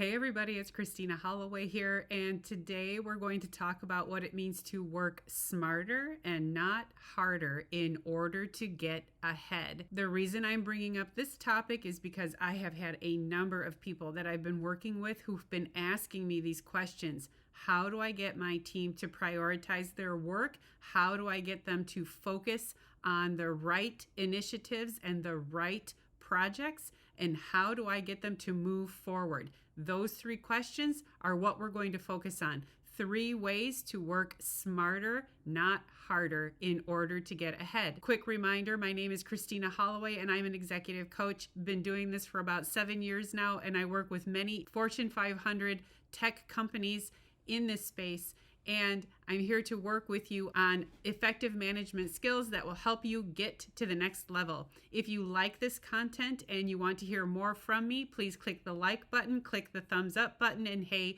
Hey everybody, it's Christina Holloway here, and today we're going to talk about what it means to work smarter and not harder in order to get ahead. The reason I'm bringing up this topic is because I have had a number of people that I've been working with who've been asking me these questions. How do I get my team to prioritize their work? How do I get them to focus on the right initiatives and the right projects? And how do I get them to move forward? Those three questions are what we're going to focus on. 3 ways to work smarter, not harder, in order to get ahead. Quick reminder, my name is Christina Holloway and I'm an executive coach. Been doing this for about 7 years now, and I work with many Fortune 500 tech companies in this space. And I'm here to work with you on effective management skills that will help you get to the next level. If you like this content and you want to hear more from me, please click the like button, click the thumbs up button, and hey,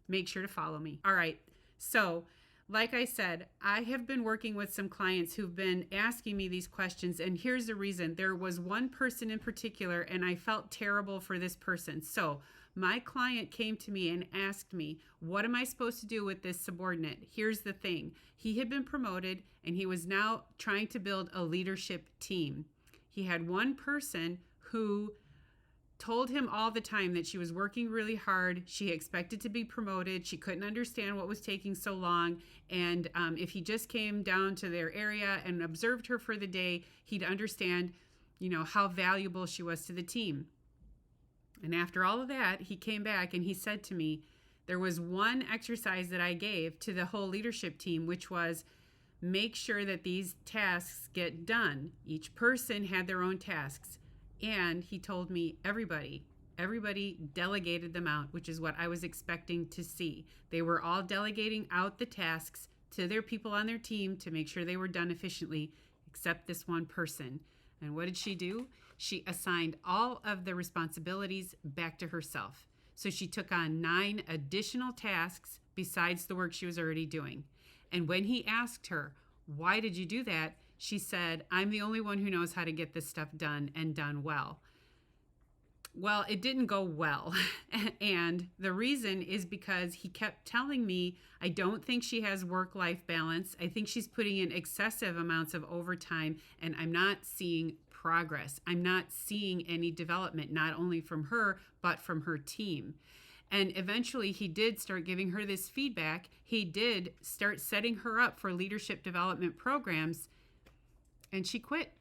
make sure to follow me. All right, so like I said, I have been working with some clients who've been asking me these questions, and here's the reason. There was one person in particular, and I felt terrible for this person. So my client came to me and asked me, what am I supposed to do with this subordinate? Here's the thing. He had been promoted and he was now trying to build a leadership team. He had one person who told him all the time that she was working really hard. She expected to be promoted. She couldn't understand what was taking so long. And if he just came down to their area and observed her for the day, he'd understand, how valuable she was to the team. And after all of that, he came back and he said to me, there was one exercise that I gave to the whole leadership team, which was make sure that these tasks get done. Each person had their own tasks. And he told me everybody delegated them out, which is what I was expecting to see. They were all delegating out the tasks to their people on their team to make sure they were done efficiently, except this one person. And what did she do? She assigned all of the responsibilities back to herself. So she took on 9 additional tasks besides the work she was already doing. And when he asked her, why did you do that? She said, I'm the only one who knows how to get this stuff done and done well. Well, it didn't go well. And the reason is because he kept telling me, I don't think she has work-life balance. I think she's putting in excessive amounts of overtime, and I'm not seeing progress. I'm not seeing any development, not only from her, but from her team. And eventually he did start giving her this feedback. He did start setting her up for leadership development programs, and she quit.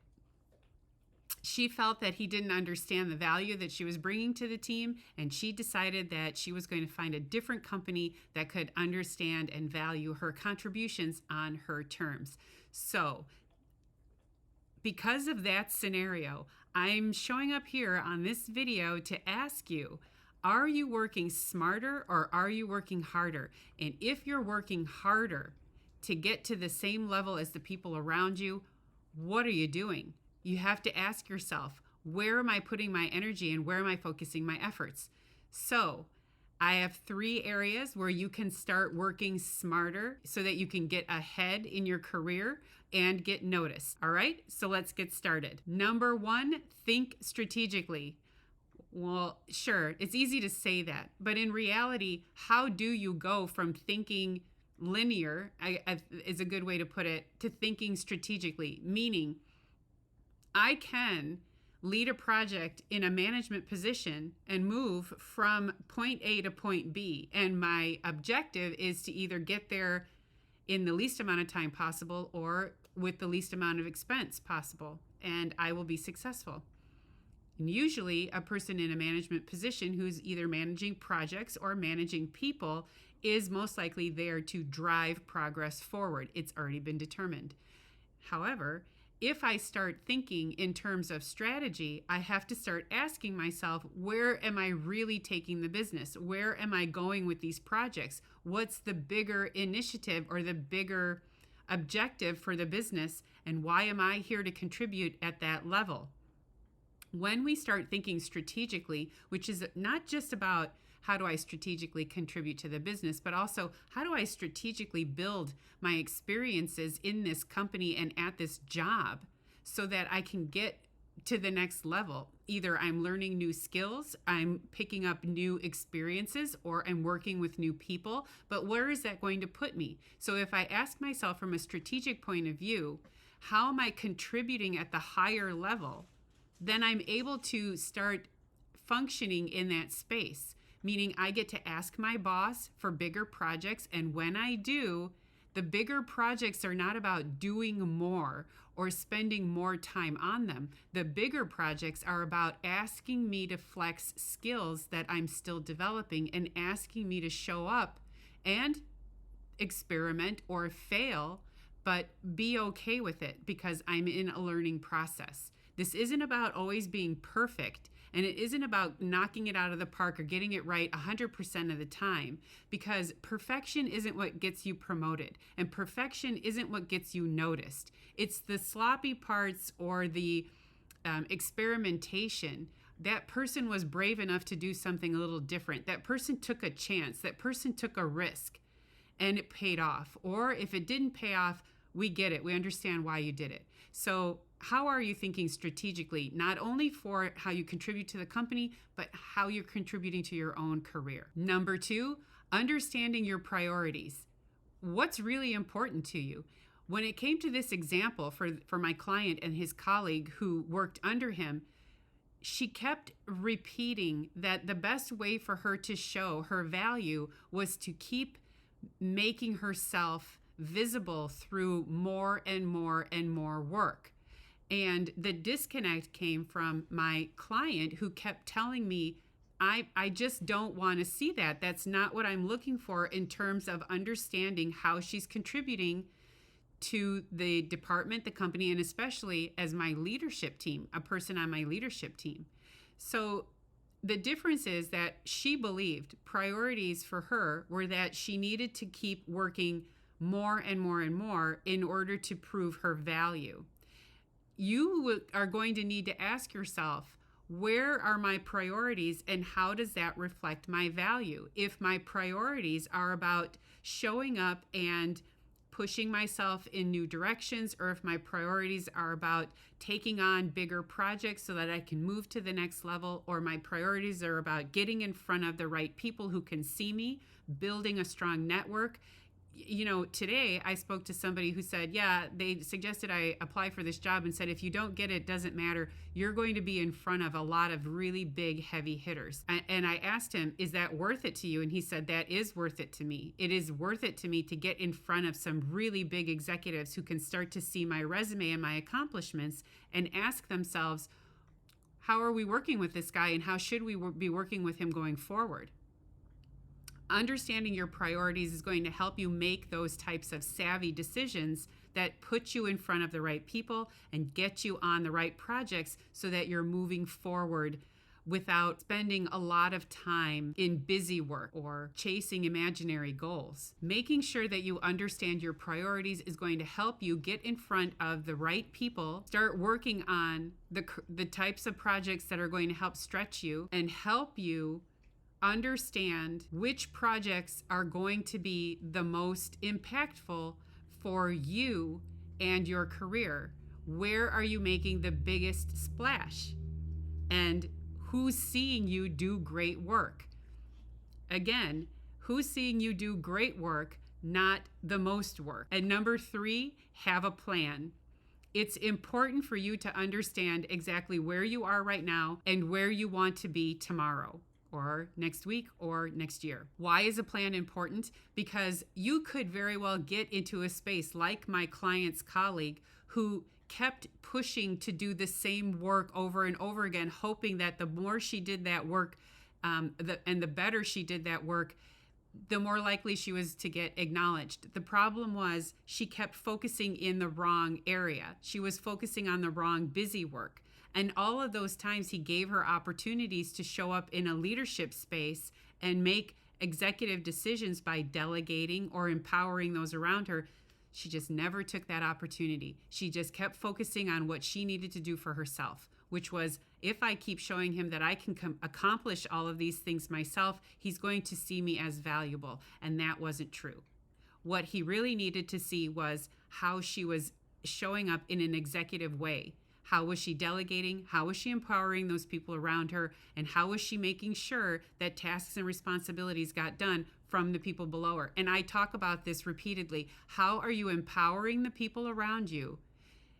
She felt that he didn't understand the value that she was bringing to the team, and she decided that she was going to find a different company that could understand and value her contributions on her terms. So, because of that scenario, I'm showing up here on this video to ask you, are you working smarter or are you working harder? And if you're working harder to get to the same level as the people around you, what are you doing? You have to ask yourself, where am I putting my energy and where am I focusing my efforts? So I have 3 areas where you can start working smarter so that you can get ahead in your career and get noticed. All right, so let's get started. Number 1, think strategically. Well, sure, it's easy to say that, but in reality, how do you go from thinking linear, is a good way to put it, to thinking strategically? Meaning, I can lead a project in a management position and move from point A to point B. And my objective is to either get there in the least amount of time possible or with the least amount of expense possible. And I will be successful. And usually a person in a management position who's either managing projects or managing people is most likely there to drive progress forward. It's already been determined. However, if I start thinking in terms of strategy, I have to start asking myself, where am I really taking the business? Where am I going with these projects? What's the bigger initiative or the bigger objective for the business? And why am I here to contribute at that level? When we start thinking strategically, which is not just about how do I strategically contribute to the business, but also how do I strategically build my experiences in this company and at this job so that I can get to the next level. Either I'm learning new skills, I'm picking up new experiences, or I'm working with new people. But where is that going to put me? So if I ask myself from a strategic point of view, how am I contributing at the higher level? Then I'm able to start functioning in that space, meaning I get to ask my boss for bigger projects. And when I do, the bigger projects are not about doing more or spending more time on them. The bigger projects are about asking me to flex skills that I'm still developing and asking me to show up and experiment or fail, but be okay with it because I'm in a learning process. This isn't about always being perfect, and it isn't about knocking it out of the park or getting it right 100% of the time, because perfection isn't what gets you promoted, and perfection isn't what gets you noticed. It's the sloppy parts or the experimentation. That person was brave enough to do something a little different. That person took a chance. That person took a risk, and it paid off. Or if it didn't pay off, we get it. We understand why you did it. So how are you thinking strategically, not only for how you contribute to the company, but how you're contributing to your own career? Number 2, understanding your priorities. What's really important to you? When it came to this example for my client and his colleague who worked under him, she kept repeating that the best way for her to show her value was to keep making herself visible through more and more and more work. And the disconnect came from my client, who kept telling me, I just don't want to see that. That's not what I'm looking for in terms of understanding how she's contributing to the department, the company, and especially as my leadership team, a person on my leadership team. So the difference is that she believed priorities for her were that she needed to keep working more and more and more in order to prove her value. You are going to need to ask yourself, where are my priorities and how does that reflect my value? If my priorities are about showing up and pushing myself in new directions, or if my priorities are about taking on bigger projects so that I can move to the next level, or my priorities are about getting in front of the right people who can see me, building a strong network. You know, today I spoke to somebody who said, yeah, they suggested I apply for this job and said, if you don't get it, doesn't matter. You're going to be in front of a lot of really big, heavy hitters. And I asked him, is that worth it to you? And he said, that is worth it to me. It is worth it to me to get in front of some really big executives who can start to see my resume and my accomplishments and ask themselves, how are we working with this guy and how should we be working with him going forward? Understanding your priorities is going to help you make those types of savvy decisions that put you in front of the right people and get you on the right projects so that you're moving forward without spending a lot of time in busy work or chasing imaginary goals. Making sure that you understand your priorities is going to help you get in front of the right people, start working on the types of projects that are going to help stretch you and help you understand which projects are going to be the most impactful for you and your career. Where are you making the biggest splash? And who's seeing you do great work? Again, who's seeing you do great work, not the most work? And number 3, have a plan. It's important for you to understand exactly where you are right now and where you want to be tomorrow, or next week, or next year. Why is a plan important? Because you could very well get into a space like my client's colleague who kept pushing to do the same work over and over again, hoping that the more she did that work and the better she did that work, the more likely she was to get acknowledged. The problem was she kept focusing in the wrong area. She was focusing on the wrong busy work. And all of those times he gave her opportunities to show up in a leadership space and make executive decisions by delegating or empowering those around her. She just never took that opportunity. She just kept focusing on what she needed to do for herself, which was, if I keep showing him that I can accomplish all of these things myself, he's going to see me as valuable. And that wasn't true. What he really needed to see was how she was showing up in an executive way, How was she delegating? How was she empowering those people around her? And how was she making sure that tasks and responsibilities got done from the people below her? And I talk about this repeatedly. How are you empowering the people around you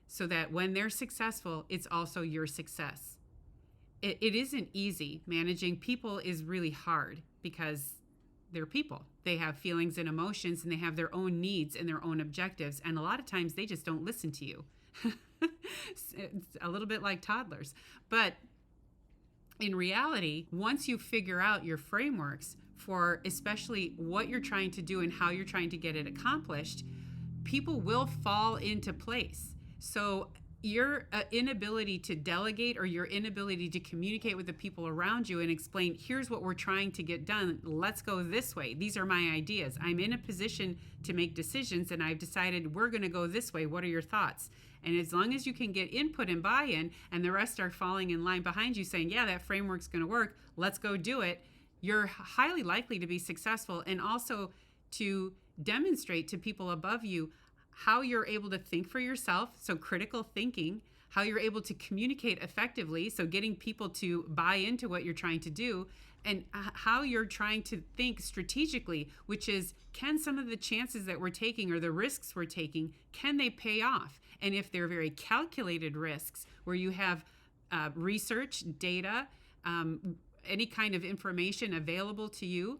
so that when they're successful, it's also your success? It isn't easy. Managing people is really hard because they're people. They have feelings and emotions, and they have their own needs and their own objectives. And a lot of times they just don't listen to you. It's a little bit like toddlers. But in reality, once you figure out your frameworks for especially what you're trying to do and how you're trying to get it accomplished, people will fall into place. So your inability to delegate or your inability to communicate with the people around you and explain, here's what we're trying to get done, let's go this way, these are my ideas, I'm in a position to make decisions and I've decided we're going to go this way, what are your thoughts? And as long as you can get input and buy-in and the rest are falling in line behind you saying, yeah, that framework's going to work, let's go do it, you're highly likely to be successful and also to demonstrate to people above you how you're able to think for yourself, so critical thinking, how you're able to communicate effectively, so getting people to buy into what you're trying to do, and how you're trying to think strategically, which is, can some of the chances that we're taking or the risks we're taking, can they pay off? And if they're very calculated risks, where you have research, data, any kind of information available to you,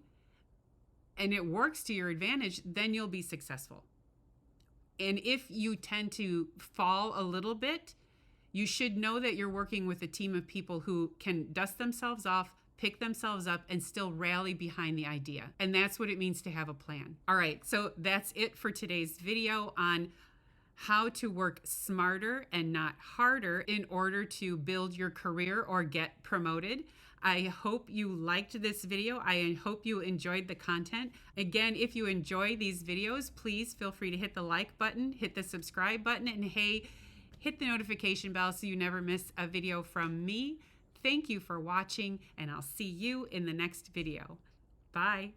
and it works to your advantage, then you'll be successful. And if you tend to fall a little bit, you should know that you're working with a team of people who can dust themselves off, pick themselves up, and still rally behind the idea. And that's what it means to have a plan. All right, so that's it for today's video on how to work smarter and not harder in order to build your career or get promoted. I hope you liked this video. I hope you enjoyed the content. Again, if you enjoy these videos, please feel free to hit the like button, hit the subscribe button, and hey, hit the notification bell so you never miss a video from me. Thank you for watching, and I'll see you in the next video. Bye.